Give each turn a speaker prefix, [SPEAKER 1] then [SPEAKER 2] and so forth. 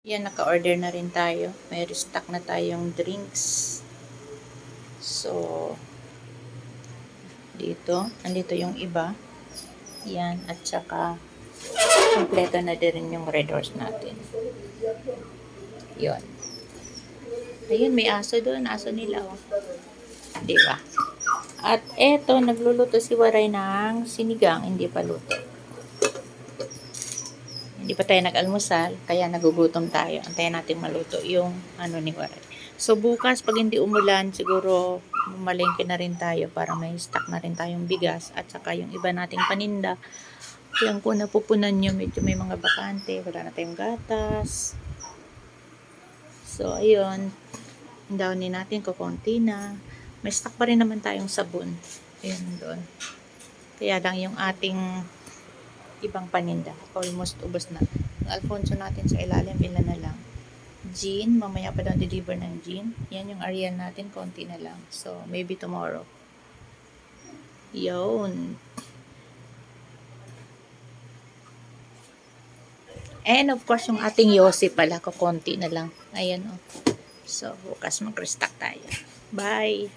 [SPEAKER 1] Yan, naka-order na rin tayo. May restock na tayong drinks. So, andito yung iba. Yan, at saka kompleto na din yung red horse natin. Yun. Ayun, may aso doon. Aso nila, oh. Diba? At eto, nagluluto si Waray ng sinigang. Hindi pa luto. Hindi pa tayo nag-almusal, kaya nagugutom tayo. Antayin natin maluto yung ano ni Waray. So bukas, pag hindi umulan, siguro malengke na rin tayo para may stock na rin tayong bigas at saka yung iba nating paninda. Yan kung napupunan nyo, medyo may mga bakante, wala na tayong gatas. So ayun, downin natin, kukunti na. May stock pa rin naman tayong sabon. Ayun doon. Kaya lang yung ating ibang paninda, almost ubos na. Yung Alfonso natin sa ilalim, ilan na lang. Gin, mamaya pa daw deliver ng gin. Yan yung Ariel natin, konti na lang. So, maybe tomorrow. Yun. And of course, yung ating Yossi pala, kukunti na lang. Ayan, oh. So, bukas mag-restock tayo. Bye!